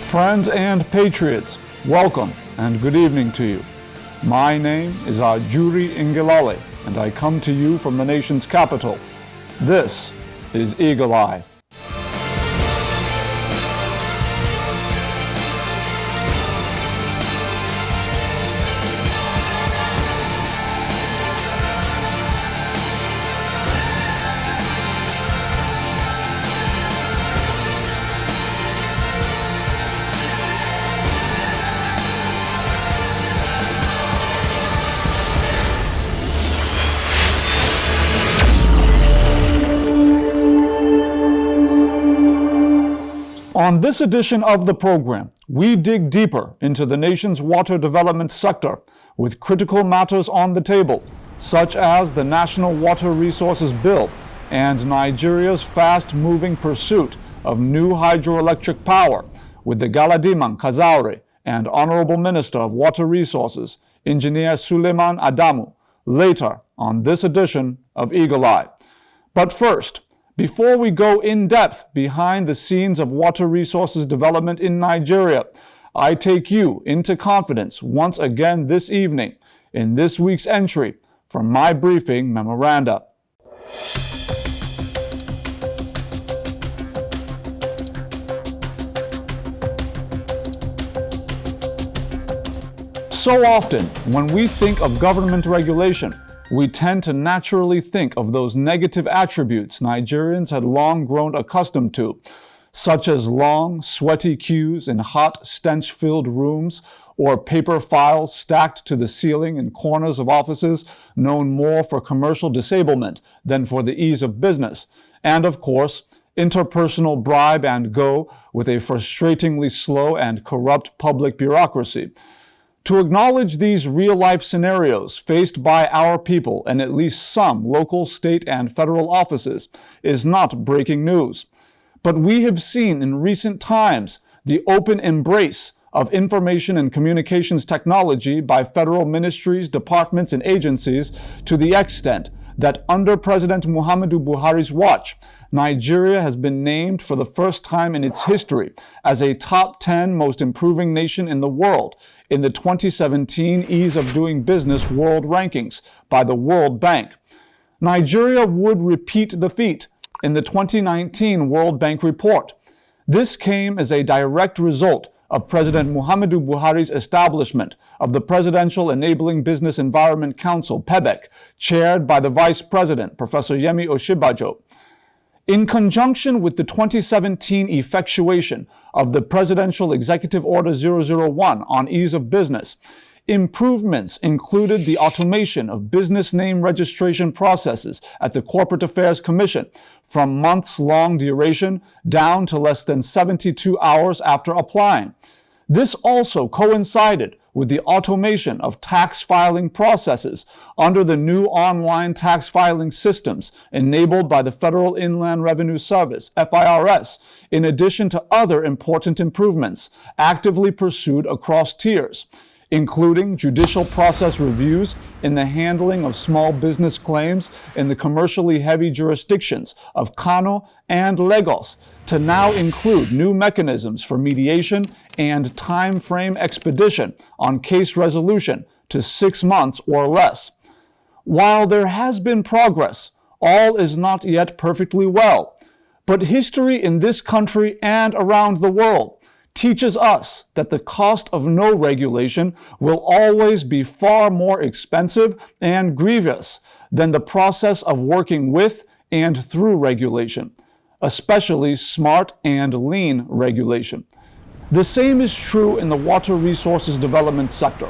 Friends and patriots, welcome and good evening to you. My name is Ajuri Ngelale, and I come to you from the nation's capital. This is Eagle Eye. On this edition of the program, we dig deeper into the nation's water development sector with critical matters on the table, such as the National Water Resources Bill and Nigeria's fast-moving pursuit of new hydroelectric power with the Galadima Kazaure and Honorable Minister of Water Resources, Engineer Suleiman Adamu, later on this edition of Eagle Eye. But first, before we go in depth behind the scenes of water resources development in Nigeria, I take you into confidence once again this evening in this week's entry from my briefing memoranda. So often, when we think of government regulation, we tend to naturally think of those negative attributes Nigerians had long grown accustomed to, such as long, sweaty queues in hot, stench-filled rooms, or paper files stacked to the ceiling in corners of offices known more for commercial disablement than for the ease of business, and of course, interpersonal bribe and go with a frustratingly slow and corrupt public bureaucracy. To acknowledge these real-life scenarios faced by our people in at least some local, state, and federal offices is not breaking news. But we have seen in recent times the open embrace of information and communications technology by federal ministries, departments, and agencies to the extent that under President Muhammadu Buhari's watch, Nigeria has been named for the first time in its history as a top 10 most improving nation in the world in the 2017 Ease of Doing Business World Rankings by the World Bank. Nigeria would repeat the feat in the 2019 World Bank report. This came as a direct result of President Muhammadu Buhari's establishment of the Presidential Enabling Business Environment Council, PEBEC, chaired by the Vice President, Professor Yemi Oshibajo. In conjunction with the 2017 effectuation of the Presidential Executive Order 001 on ease of business, improvements included the automation of business name registration processes at the Corporate Affairs Commission from months-long duration down to less than 72 hours after applying. This also coincided with the automation of tax filing processes under the new online tax filing systems enabled by the Federal Inland Revenue Service, FIRS, in addition to other important improvements actively pursued across tiers, including judicial process reviews in the handling of small business claims in the commercially heavy jurisdictions of Kano and Lagos, to now include new mechanisms for mediation and time frame expedition on case resolution to 6 months or less. While there has been progress, all is not yet perfectly well. But history in this country and around the world teaches us that the cost of no regulation will always be far more expensive and grievous than the process of working with and through regulation, especially smart and lean regulation. The same is true in the water resources development sector.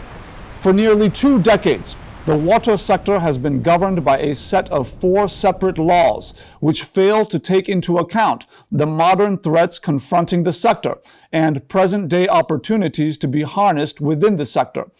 For nearly 2 decades, the water sector has been governed by a set of 4 separate laws which fail to take into account the modern threats confronting the sector and present-day opportunities to be harnessed within the sector.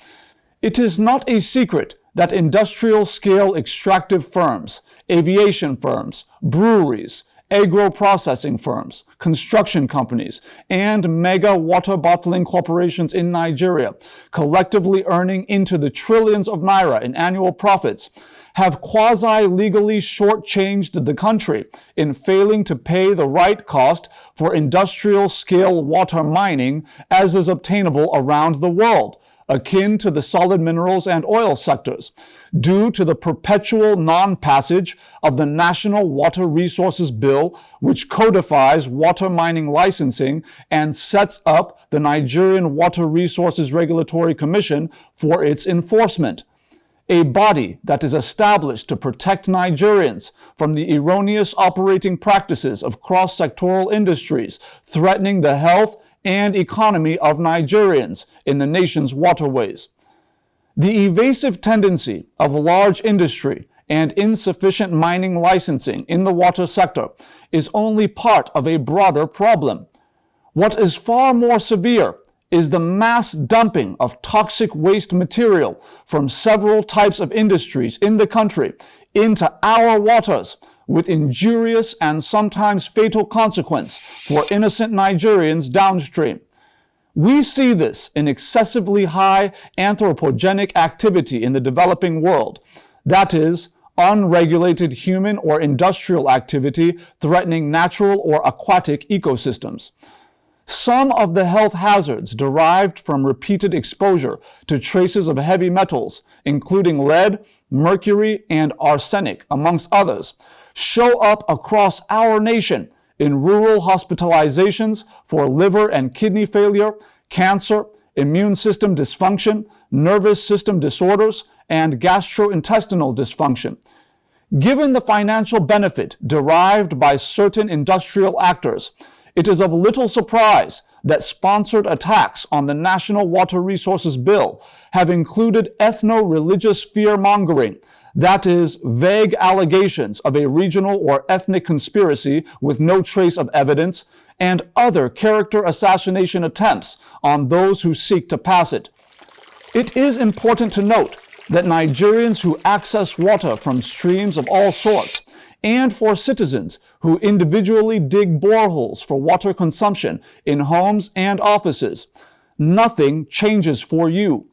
It is not a secret that industrial-scale extractive firms, aviation firms, breweries, agro-processing firms, construction companies, and mega water bottling corporations in Nigeria, collectively earning into the trillions of naira in annual profits, have quasi-legally shortchanged the country in failing to pay the right cost for industrial-scale water mining as is obtainable around the world, akin to the solid minerals and oil sectors, due to the perpetual non-passage of the National Water Resources Bill, which codifies water mining licensing and sets up the Nigerian Water Resources Regulatory Commission for its enforcement. A body that is established to protect Nigerians from the erroneous operating practices of cross-sectoral industries threatening the health and economy of Nigerians in the nation's waterways. The evasive tendency of large industry and insufficient mining licensing in the water sector is only part of a broader problem. What is far more severe is the mass dumping of toxic waste material from several types of industries in the country into our waters, with injurious and sometimes fatal consequence for innocent Nigerians downstream. We see this in excessively high anthropogenic activity in the developing world, that is, unregulated human or industrial activity threatening natural or aquatic ecosystems. Some of the health hazards derived from repeated exposure to traces of heavy metals, including lead, mercury, and arsenic, amongst others, show up across our nation in rural hospitalizations for liver and kidney failure, cancer, immune system dysfunction, nervous system disorders, and gastrointestinal dysfunction. Given the financial benefit derived by certain industrial actors, it is of little surprise that sponsored attacks on the National Water Resources Bill have included ethno-religious fear-mongering, that is, vague allegations of a regional or ethnic conspiracy with no trace of evidence, and other character assassination attempts on those who seek to pass it. It is important to note that Nigerians who access water from streams of all sorts, and for citizens who individually dig boreholes for water consumption in homes and offices, nothing changes for you.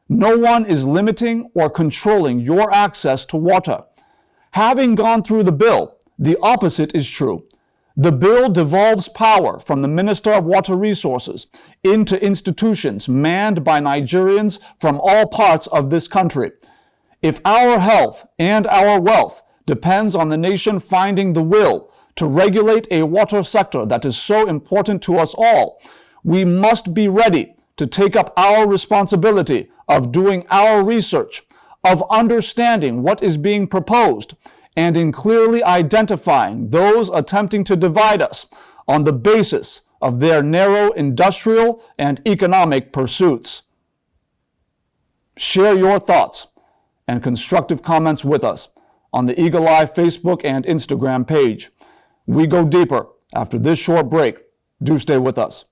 No one is limiting or controlling your access to water. Having gone through the bill, the opposite is true. The bill devolves power from the Minister of Water Resources into institutions manned by Nigerians from all parts of this country. If our health and our wealth depends on the nation finding the will to regulate a water sector that is so important to us all, we must be ready to take up our responsibility of doing our research, of understanding what is being proposed, and in clearly identifying those attempting to divide us on the basis of their narrow industrial and economic pursuits. Share your thoughts and constructive comments with us on the Eagle Eye Facebook and Instagram page. We go deeper after this short break. Do stay with us.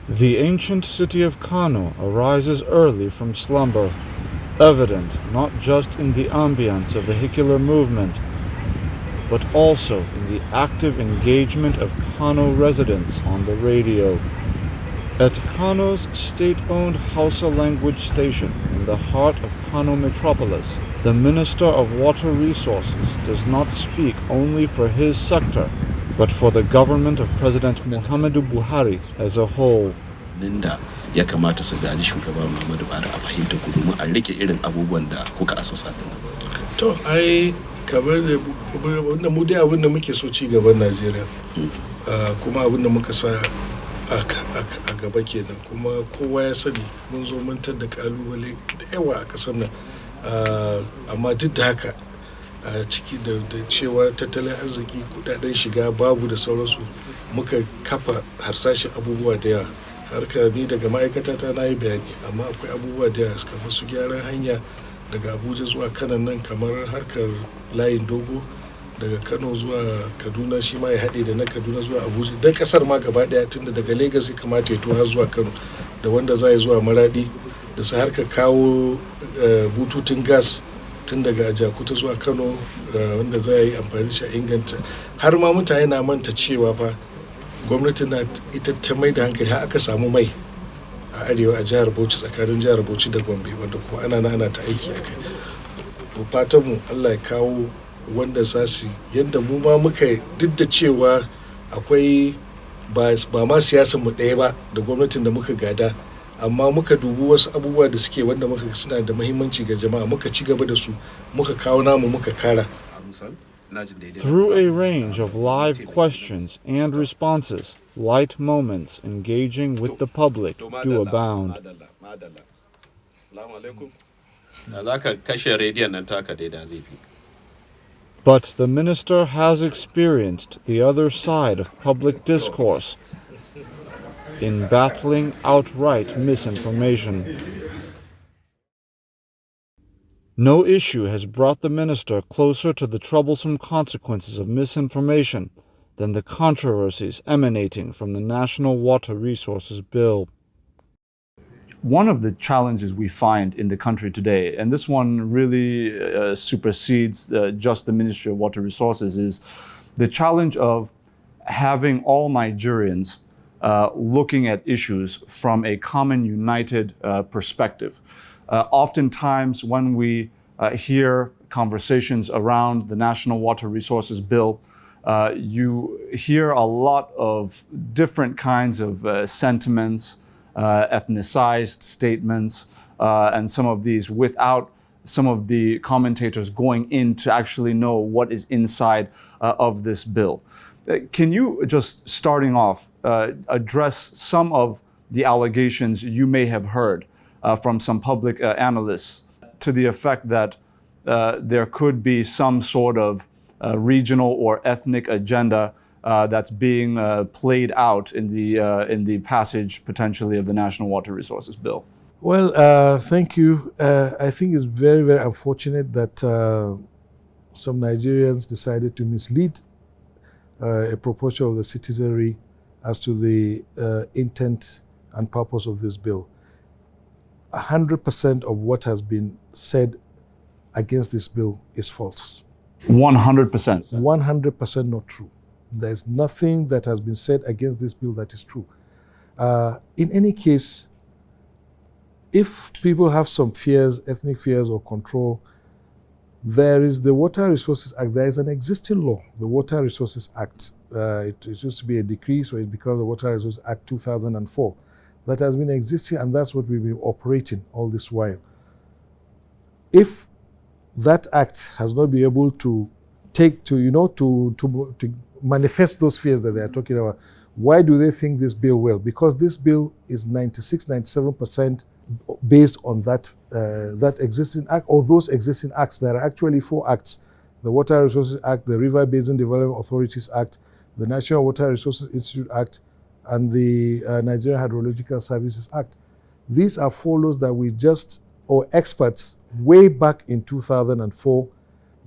The ancient city of Kano arises early from slumber, evident not just in the ambience of vehicular movement, but also in the active engagement of Kano residents on the radio. At Kano's state-owned Hausa language station in the heart of Kano metropolis, the Minister of Water Resources does not speak only for his sector, but for the government of President Muhammadu Buhari as a whole. Linda ya kamata su gani shugaba Muhammadu Buhari a fahimta ku domin a rike irin abubuwan da kuka asasa din. To ai kamar da wanda mu dai abin da muke so ci gaban Najeriya. Kuma abin da muka sa a gaba kenan, kuma kowa ya sani mun zo mun tar da kalubale da yawa a kasar nan, amma duk da haka a ciki da cewa tattalin arziki kudaden shiga babu da sauransu muka kafa harsashin abubuwa da yawa. Harka ni daga ma'aikata ta na yi bayani, amma akwai abubuwa da yawa kamar su gyaran hanya daga Abuja zuwa Kano nan, kamar harkar layin dogo daga Kano zuwa Kaduna, shi ma ya haɗe da na Kaduna zuwa Abuja, don kasar ma gaba ɗaya, tunda daga Lagos ya kamata ya har zuwa Kano, da wanda za ya zuwa Maradi, da su harkar kawo bututun gas tun daga Ajakuta zuwa Kano, wanda za yi amfani shi a inganta. Har ma mutane na manta cewa fa gwamnati na ita ta mai da hankali har aka samu mai a arewa a jihar Bauchi tsakanin jihar Bauchi da Gombe wanda kuma ana ta aiki a kai. To fatan mu Allah ya kawo wanda za su yadda mu ma muka duk da cewa akwai ba ma siyasar mu ɗaya ba da gwamnatin da muka gada, amma muka dubi wasu abubuwa da suke wanda muka suna da muhimmanci ga jama'a muka ci gaba da su muka kawo namu muka kara. Through a range of live questions and responses, light moments engaging with the public do abound. But the minister has experienced the other side of public discourse in battling outright misinformation. No issue has brought the minister closer to the troublesome consequences of misinformation than the controversies emanating from the National Water Resources Bill. One of the challenges we find in the country today, and this one really supersedes just the Ministry of Water Resources, is the challenge of having all Nigerians looking at issues from a common, united perspective. Oftentimes, when we hear conversations around the National Water Resources Bill, you hear a lot of different kinds of sentiments, ethnicized statements, and some of these without some of the commentators going in to actually know what is inside of this bill. Can you, just starting off, address some of the allegations you may have heard from some public analysts to the effect that there could be some sort of regional or ethnic agenda that's being played out in the passage potentially of the National Water Resources Bill? Well, thank you. I think it's very, very unfortunate that some Nigerians decided to mislead a proportion of the citizenry as to the intent and purpose of this bill. 100% of what has been said against this bill is false. 100%? 100% not true. There's nothing that has been said against this bill that is true. In any case, if people have some fears, ethnic fears or control, there is the Water Resources Act. There is an existing law, the Water Resources Act. It used to be a decree, so it became the Water Resources Act 2004. That has been existing, and that's what we've been operating all this while. If that act has not been able to to manifest those fears that they are talking about, why do they think this bill will? Because this bill is 96-97% based on that existing act, or those existing acts. There are actually 4 acts: the Water Resources Act, the River Basin Development Authorities Act, the National Water Resources Institute Act, and the Nigerian Hydrological Services Act. These are 4 laws that experts way back in 2004,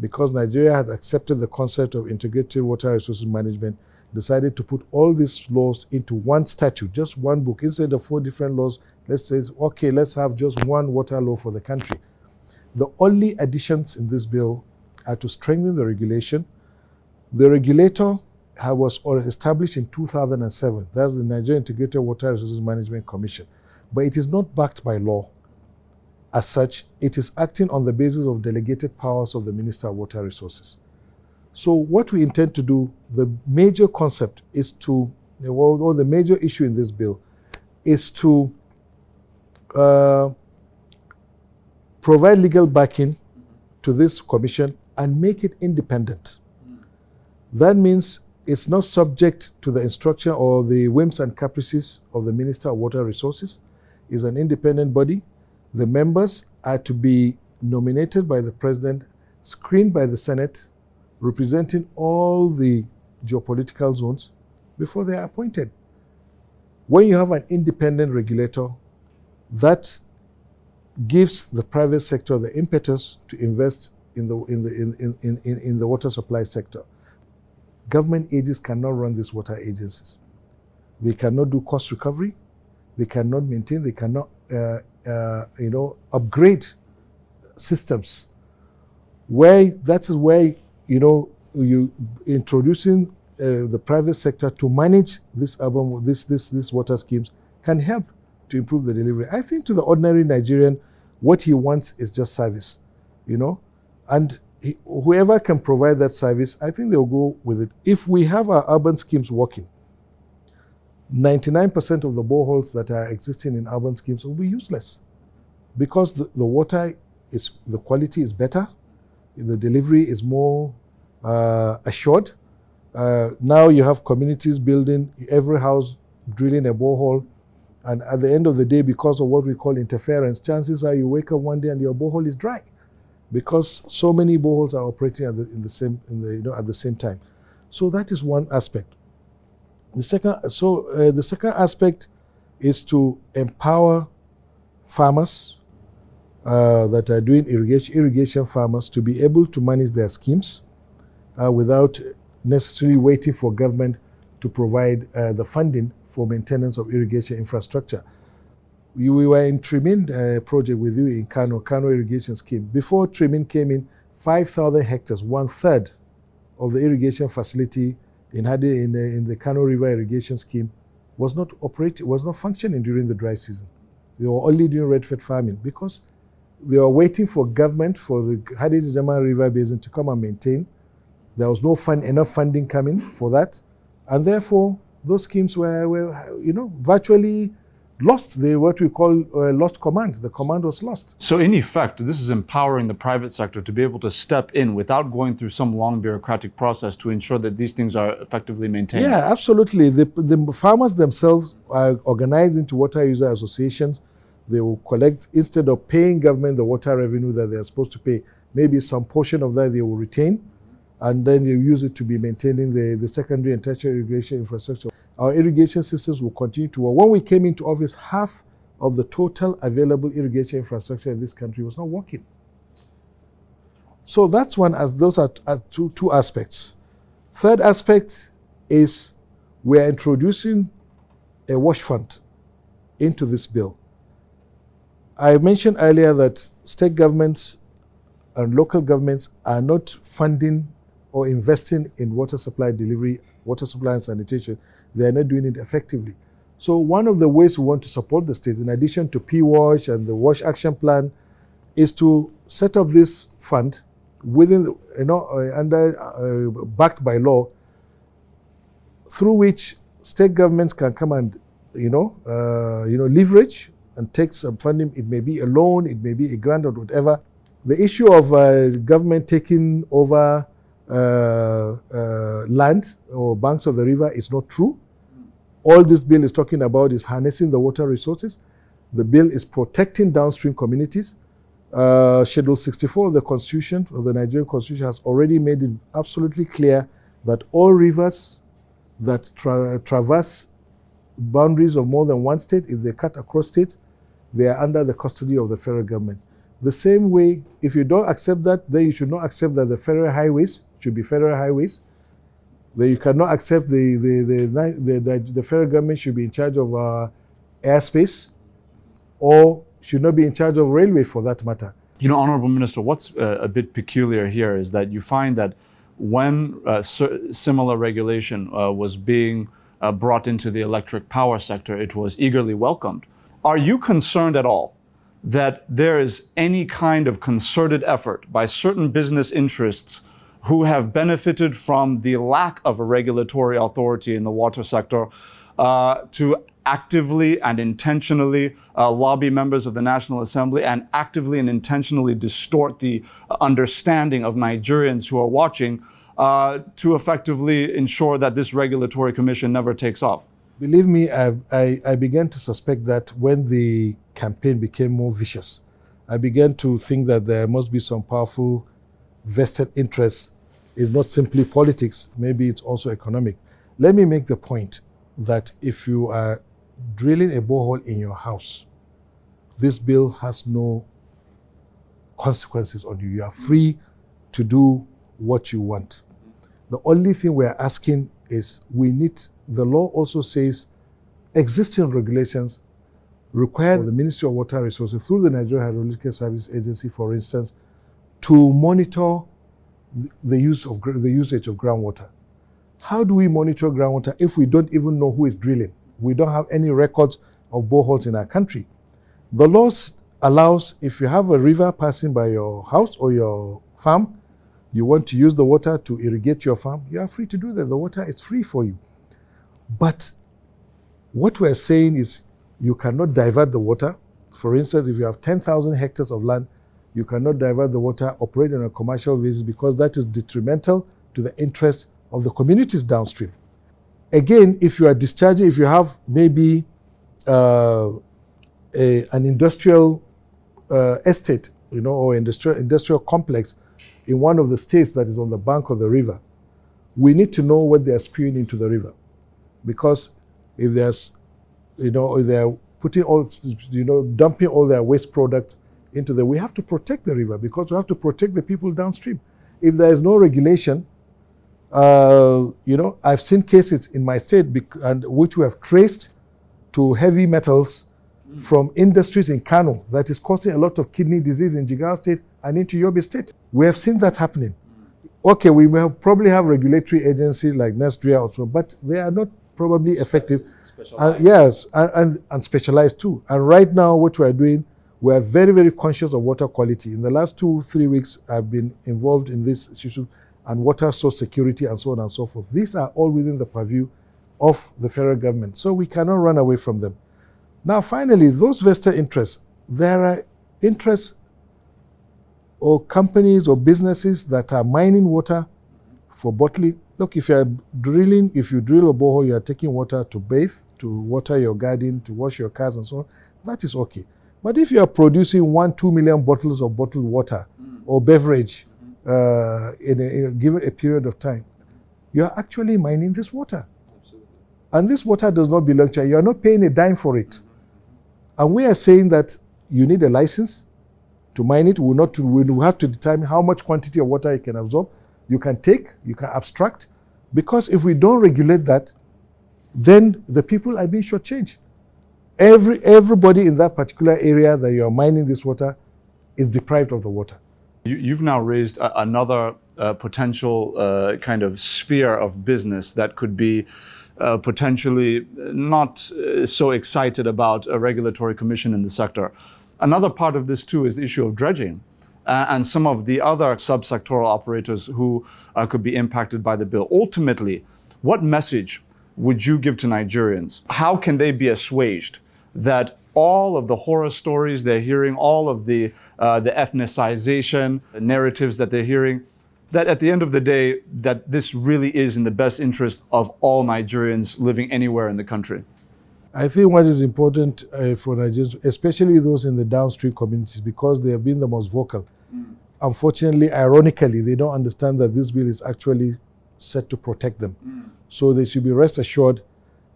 because Nigeria has accepted the concept of integrated water resources management, decided to put all these laws into one statute, just one book. Instead of 4 different laws, let's say, okay, let's have just one water law for the country. The only additions in this bill are to strengthen the regulation. The regulator was established in 2007. That's the Nigerian Integrated Water Resources Management Commission. But it is not backed by law. As such, it is acting on the basis of delegated powers of the Minister of Water Resources. So what we intend to do, the major concept is to, or the major issue in this bill is to provide legal backing to this commission and make it independent. That means it's not subject to the instruction or the whims and caprices of the Minister of Water Resources. It's an independent body. The members are to be nominated by the President, screened by the Senate, representing all the geopolitical zones before they are appointed. When you have an independent regulator, that gives the private sector the impetus to invest in the water supply sector. Government agencies cannot run these water agencies. They cannot do cost recovery. They cannot maintain. They cannot upgrade systems. That is where you introducing the private sector to manage this water schemes can help to improve the delivery. I think to the ordinary Nigerian, what he wants is just service, and whoever can provide that service, I think they'll go with it. If we have our urban schemes working, 99% of the boreholes that are existing in urban schemes will be useless because the water the quality is better, the delivery is more assured. Now you have communities building, every house drilling a borehole, and at the end of the day, because of what we call interference, chances are you wake up one day and your borehole is dry because so many boreholes are operating at the same time. So that is one aspect. The second aspect is to empower farmers that are doing irrigation farmers to be able to manage their schemes without necessarily waiting for government to provide the funding for maintenance of irrigation infrastructure. We were in Trimin project with you in Kano irrigation scheme. Before Trimin came in, 5,000 hectares, 1/3 of the irrigation facility in the Kano River irrigation scheme was not functioning during the dry season. They were only doing red-fed farming because they were waiting for government for the Hadejama River Basin to come and maintain. There was enough funding coming for that, and therefore those schemes were virtually lost. They what we call lost command. The command was lost. So in effect, this is empowering the private sector to be able to step in without going through some long bureaucratic process to ensure that these things are effectively maintained. Yeah, absolutely. The farmers themselves are organized into water user associations. They will collect, instead of paying government the water revenue that they are supposed to pay, maybe some portion of that they will retain, and then you use it to be maintaining the secondary and tertiary irrigation infrastructure. Our irrigation systems will continue to work. When we came into office, half of the total available irrigation infrastructure in this country was not working. So that's one. Those are two aspects. Third aspect is we are introducing a wash fund into this bill. I mentioned earlier that state governments and local governments are not funding or investing in water supply delivery, water supply and sanitation. They are not doing it effectively. So one of the ways we want to support the states, in addition to P-Wash and the Wash Action Plan, is to set up this fund within, backed by law, through which state governments can come and, leverage and take some funding. It may be a loan, it may be a grant or whatever. The issue of government taking over land or banks of the river is not true. All this bill is talking about is harnessing the water resources. The bill is protecting downstream communities. Schedule 64 of the Constitution, of the Nigerian Constitution, has already made it absolutely clear that all rivers that traverse boundaries of more than one state, if they cut across states, they are under the custody of the federal government. The same way, if you don't accept that, then you should not accept that the federal highways should be federal highways. That you cannot accept the federal government should be in charge of airspace, or should not be in charge of railway for that matter. Honorable Minister, what's a bit peculiar here is that you find that when similar regulation was being brought into the electric power sector, it was eagerly welcomed. Are you concerned at all that there is any kind of concerted effort by certain business interests who have benefited from the lack of a regulatory authority in the water sector to actively and intentionally lobby members of the National Assembly and actively and intentionally distort the understanding of Nigerians who are watching to effectively ensure that this regulatory commission never takes off? Believe me, I began to suspect that when the campaign became more vicious. I began to think that there must be some powerful vested interests. It's not simply politics, maybe it's also economic. Let me make the point that if you are drilling a borehole in your house, this bill has no consequences on you. You are free to do what you want. The only thing we're asking is the law also says existing regulations require the Ministry of Water Resources through the Nigerian Hydrological Service Agency, for instance, to monitor the usage of groundwater. How do we monitor groundwater if we don't even know who is drilling? We don't have any records of boreholes in our country. The laws allows, if you have a river passing by your house or your farm, you want to use the water to irrigate your farm, you are free to do that. The water is free for you. But what we're saying is you cannot divert the water. For instance, if you have 10,000 hectares of land, you cannot divert the water, operate on a commercial basis, because that is detrimental to the interests of the communities downstream. Again, if you are discharging, if you have maybe an industrial estate, or industrial complex in one of the states that is on the bank of the river, we need to know what they are spewing into the river, because if there's, if they are putting all, dumping all their waste products into we have to protect the river, because we have to protect the people downstream. If there is no regulation, I've seen cases in my state and which we have traced to heavy metals from industries in Kano that is causing a lot of kidney disease in Jigawa State and into Yobe State. We have seen that happening. Okay, we will probably have regulatory agencies like NESDRIA or so, but they are not probably effective. Yes, and specialized too. And right now, what we are doing, we are very, very conscious of water quality. In the last 2-3 weeks, I've been involved in this issue and water source security and so on and so forth. These are all within the purview of the federal government, so we cannot run away from them. Now, finally, those vested interests, there are interests or companies or businesses that are mining water for bottling. Look, if you drill a borehole, you are taking water to bathe, to water your garden, to wash your cars and so on, that is okay. But if you are producing 1-2 million bottles of bottled water or beverage in a given a period of time, you are actually mining this water. Absolutely. And this water does not belong to you. You are not paying a dime for it. And we are saying that you need a license to mine it. We will have to determine how much quantity of water you can absorb. You can take, you can abstract. Because if we don't regulate that, then the people are being shortchanged. Everybody in that particular area that you are mining this water is deprived of the water. You've now raised another potential kind of sphere of business that could be potentially not so excited about a regulatory commission in the sector. Another part of this too is the issue of dredging and some of the other subsectoral operators who could be impacted by the bill. Ultimately, what message would you give to Nigerians? How can they be assuaged that all of the horror stories they're hearing, all of the ethnicization narratives that they're hearing, that at the end of the day, that this really is in the best interest of all Nigerians living anywhere in the country? I think what is important for Nigerians, especially those in the downstream communities, because they have been the most vocal. Unfortunately, ironically, they don't understand that this bill is actually set to protect them. So they should be rest assured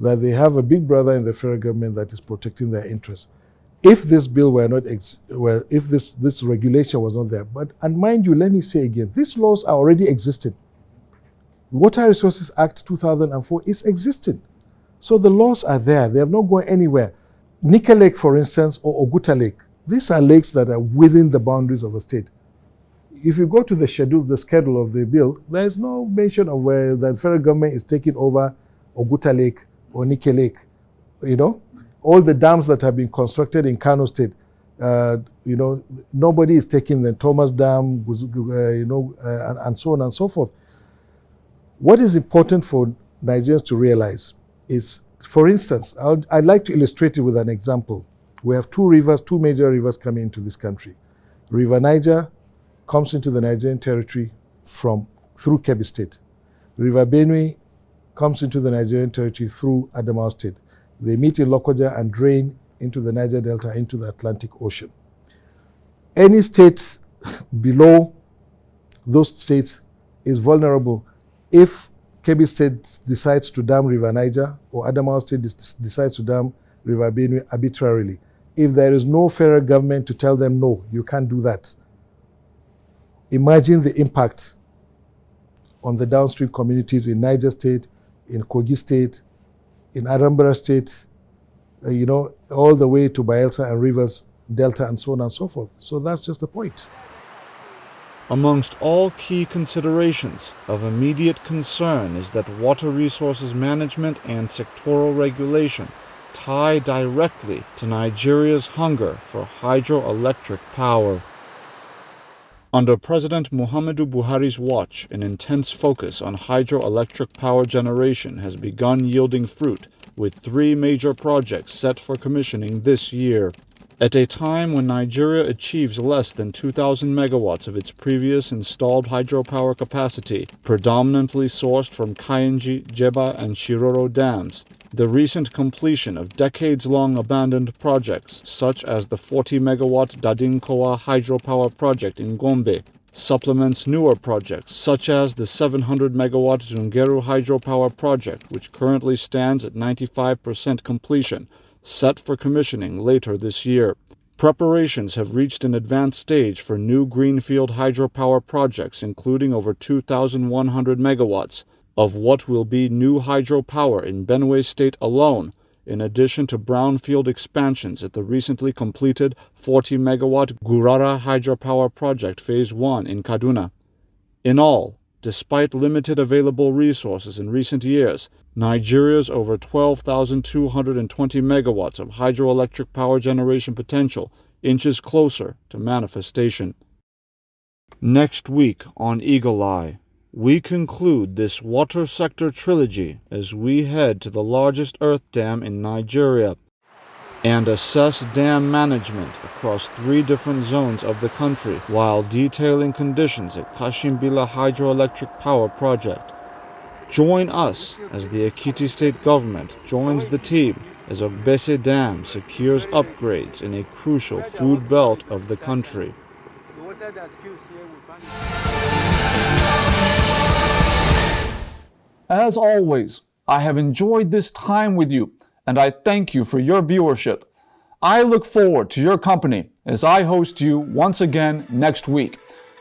that they have a big brother in the federal government that is protecting their interests. If this bill were not, if this regulation was not there, and mind you, let me say again, these laws are already existing. Water Resources Act 2004 is existing. So the laws are there. They have not gone anywhere. Nika Lake, for instance, or Oguta Lake, these are lakes that are within the boundaries of a state. If you go to the schedule of the bill, there is no mention of where the federal government is taking over Oguta Lake or Nika Lake. All the dams that have been constructed in Kano State, nobody is taking them. Thomas Dam, and so on and so forth. What is important for Nigerians to realize is, for instance, I'd like to illustrate it with an example. We have two major rivers coming into this country. River Niger comes into the Nigerian territory through Kebbi State. River Benue comes into the Nigerian territory through Adamawa State. They meet in Lokoja and drain into the Niger Delta, into the Atlantic Ocean. Any state below those states is vulnerable if Kebbi State decides to dam River Niger or Adamawa State decides to dam River Benue arbitrarily. If there is no federal government to tell them, no, you can't do that, imagine the impact on the downstream communities in Niger State, in Kogi State, in Anambra State, all the way to Bayelsa and Rivers Delta and so on and so forth. So that's just the point. Amongst all key considerations of immediate concern is that water resources management and sectoral regulation tie directly to Nigeria's hunger for hydroelectric power. Under President Muhammadu Buhari's watch, an intense focus on hydroelectric power generation has begun yielding fruit, with 3 major projects set for commissioning this year. At a time when Nigeria achieves less than 2,000 megawatts of its previous installed hydropower capacity, predominantly sourced from Kainji, Jeba, and Shiroro dams, the recent completion of decades-long abandoned projects, such as the 40-megawatt Dadinkowa hydropower project in Gombe, supplements newer projects, such as the 700-megawatt Zungeru hydropower project, which currently stands at 95% completion, set for commissioning later this year. Preparations have reached an advanced stage for new greenfield hydropower projects, including over 2,100 megawatts of what will be new hydropower in Benue State alone, in addition to brownfield expansions at the recently completed 40-megawatt Gurara hydropower project Phase 1 in Kaduna. In all, despite limited available resources in recent years, Nigeria's over 12,220 megawatts of hydroelectric power generation potential inches closer to manifestation. Next week on Eagle Eye, we conclude this water sector trilogy as we head to the largest earth dam in Nigeria and assess dam management across 3 different zones of the country while detailing conditions at Kashimbila Hydroelectric Power Project. Join us as the Ekiti State government joins the team as Ogbese Dam secures upgrades in a crucial food belt of the country. As always, I have enjoyed this time with you, and I thank you for your viewership. I look forward to your company as I host you once again next week,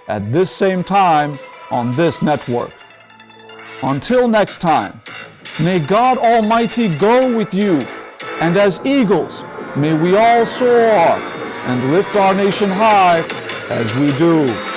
at this same time on this network. Until next time, may God Almighty go with you, and as eagles, may we all soar and lift our nation high as we do.